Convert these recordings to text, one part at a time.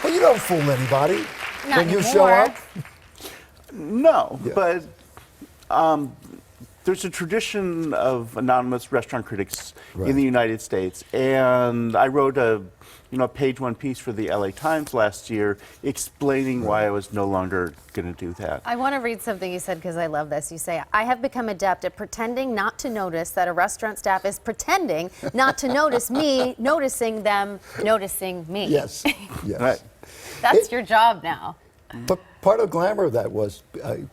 Well, you don't fool anybody Not when you anymore. show up. No, Yeah. but there's a tradition of anonymous restaurant critics Right. in the United States, and I wrote a page one piece for the LA Times last year explaining why I was no longer going to do that. I want to read something you said because I love this. You say, I have become adept at pretending not to notice that a restaurant staff is pretending not to notice me, noticing them, noticing me. Yes, yes. Right. That's your job now. But part of the glamour of that was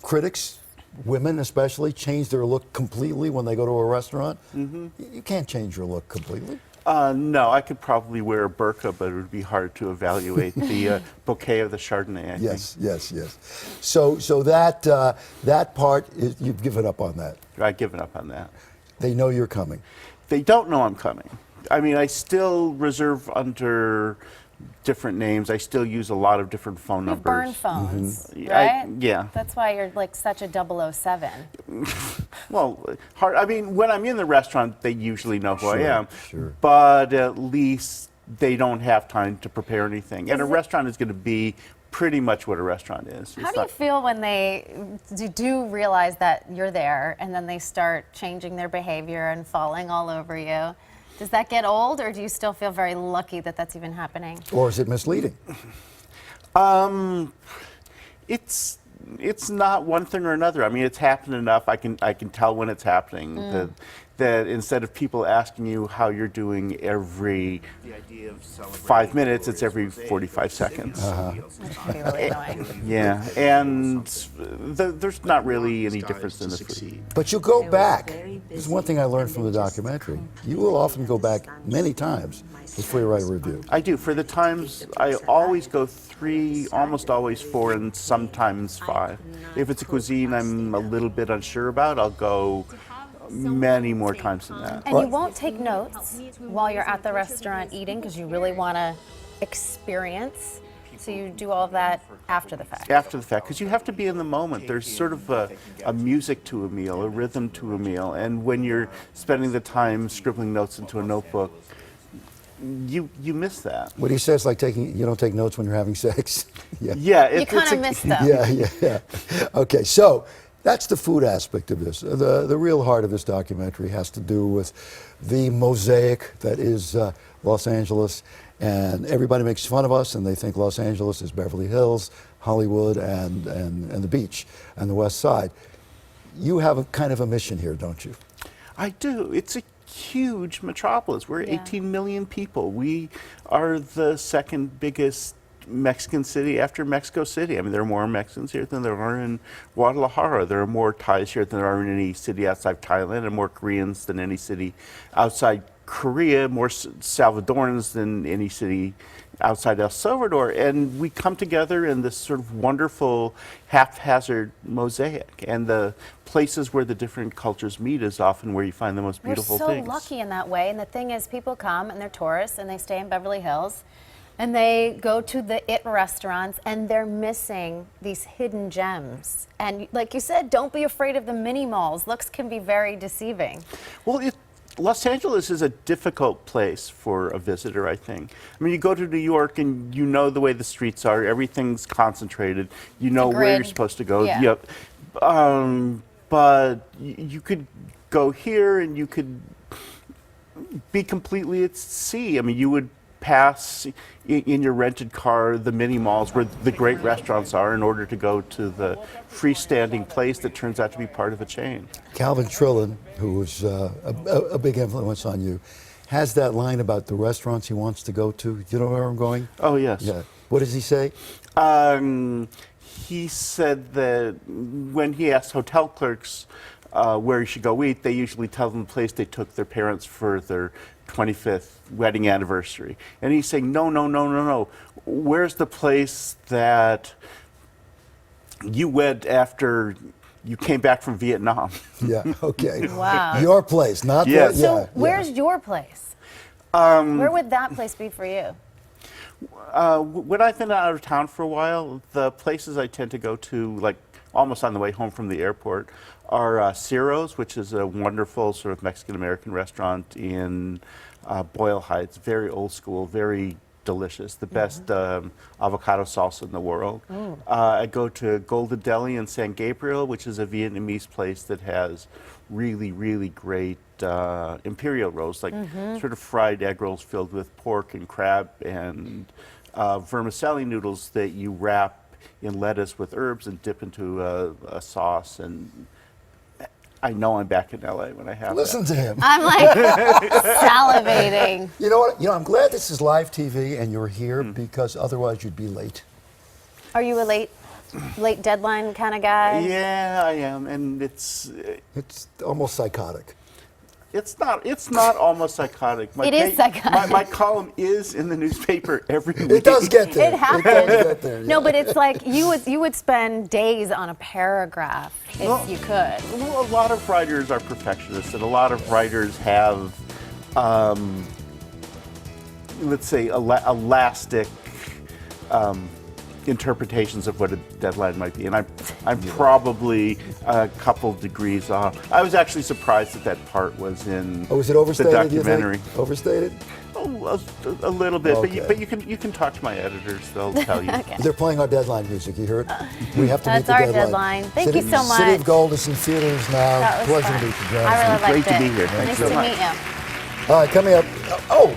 critics, women especially, change their look completely when they go to a restaurant. You can't change your look completely. No, I could probably wear a burqa, but it would be hard to evaluate the bouquet of the Chardonnay, I Yes, yes, yes. So that part, you've given up on that. think. I've given up on that. They know you're coming. They don't know I'm coming. I mean, I still reserve under different names. I still use a lot of different phone You numbers. burn phones, I- right? yeah. That's why you're like such a 007. Well, hard. I mean, when I'm in the restaurant, they usually know who I Sure, am. sure. But at least they don't have time to prepare anything. And a Is it- restaurant is going to be pretty much what a restaurant is. How do you feel when they do realize that you're there and then they start changing their behavior and falling all over you? Does that get old, or do you still feel very lucky that that's even happening? Or is it misleading? It's not one thing or another. I mean, it's happened enough. I can tell when it's happening. That instead of people asking you how you're doing every 5 minutes, it's every 45 seconds. That can be really annoying. Yeah, and there's not really any difference in the food. But you go back. This is one thing I learned from the documentary. You will often go back many times before you write a review. I do. For the Times, I always go 3, almost always 4, and sometimes 5. If it's a cuisine I'm a little bit unsure about, I'll go many more times than that. And you won't take notes while you're at the restaurant eating because you really want to experience. So you do all of that after the fact. After the fact, because you have to be in the moment. There's sort of a music to a meal, a rhythm to a meal, and when you're spending the time scribbling notes into a notebook, you miss that. What he says, like you don't take notes when you're having sex. Yeah. Yeah, You kind of miss them. Yeah. Okay, so that's the food aspect of this. The real heart of this documentary has to do with the mosaic that is Los Angeles, and everybody makes fun of us, and they think Los Angeles is Beverly Hills, Hollywood, and the beach, and the West Side. You have a kind of a mission here, don't you? I do. It's a huge metropolis. We're Yeah. 18 million people. We are the second biggest Mexican city after Mexico City. I mean, there are more Mexicans here than there are in Guadalajara. There are more Thais here than there are in any city outside Thailand, and more Koreans than any city outside Korea, more Salvadorans than any city outside El Salvador. And we come together in this sort of wonderful haphazard mosaic. And the places where the different cultures meet is often where you find the most beautiful We're so things. lucky in that way. And the thing is, people come and they're tourists and they stay in Beverly Hills and they go to the IT restaurants and they're missing these hidden gems. And like you said, don't be afraid of the mini malls. Looks can be very deceiving. Well, Los Angeles is a difficult place for a visitor, I think. I mean, you go to New York and you know the way the streets are. Everything's concentrated. You know where you're grid. supposed to go. Yeah. Yep. But you could go here and you could be completely at sea. I mean, you would pass in your rented car the mini malls where the great restaurants are in order to go to the freestanding place that turns out to be part of a chain. Calvin Trillin, who was a big influence on you, has that line about the restaurants he wants to go to. You know where I'm going? Oh, yes. Yeah. What does he say? He said that when he asks hotel clerks where he should go eat, they usually tell them the place they took their parents for their 25th wedding anniversary. And he's saying, no. Where's the place that you went after you came back from Vietnam? Yeah, okay. Wow. Your place, not Yes. that. So Yeah, where's your place? Where would that place be for you? When I've been out of town for a while, the places I tend to go to, like almost on the way home from the airport, are Ciro's, which is a wonderful sort of Mexican-American restaurant in Boyle Heights. Very old school, very delicious, the best avocado salsa in the world. I go to Golden Deli in San Gabriel, which is a Vietnamese place that has really, really great imperial rolls, like sort of fried egg rolls filled with pork and crab and vermicelli noodles that you wrap in lettuce with herbs and dip into a sauce. And I know I'm back in LA when I have Listen that. to him. I'm like salivating. You know what? I'm glad this is live TV and you're here because otherwise you'd be late. Are you a late deadline kind of guy? Yeah, I am, and it's almost psychotic. It's not almost psychotic. It is psychotic. My column is in the newspaper every week. It does get there. It happens. does get there, No, yeah. but it's like you would spend days on a paragraph if you could. Well, a lot of writers are perfectionists, and a lot of writers have, let's say, elastic interpretations of what a deadline might be, and I'm probably a couple degrees off. I was actually surprised that part was in Oh, was it overstated? the documentary. You think? Overstated? Oh, a little bit, Okay. but you can talk to my editors; they'll tell you. Okay. They're playing our deadline music. You heard? We have to meet That's the our deadline. deadline. Thank City, you so much. City of Gold is in theaters now. That was Pleasure fun. to meet you, Jonathan. I really liked Great to it. be here. Thanks Nice so to much. meet you. All right, coming up. Oh,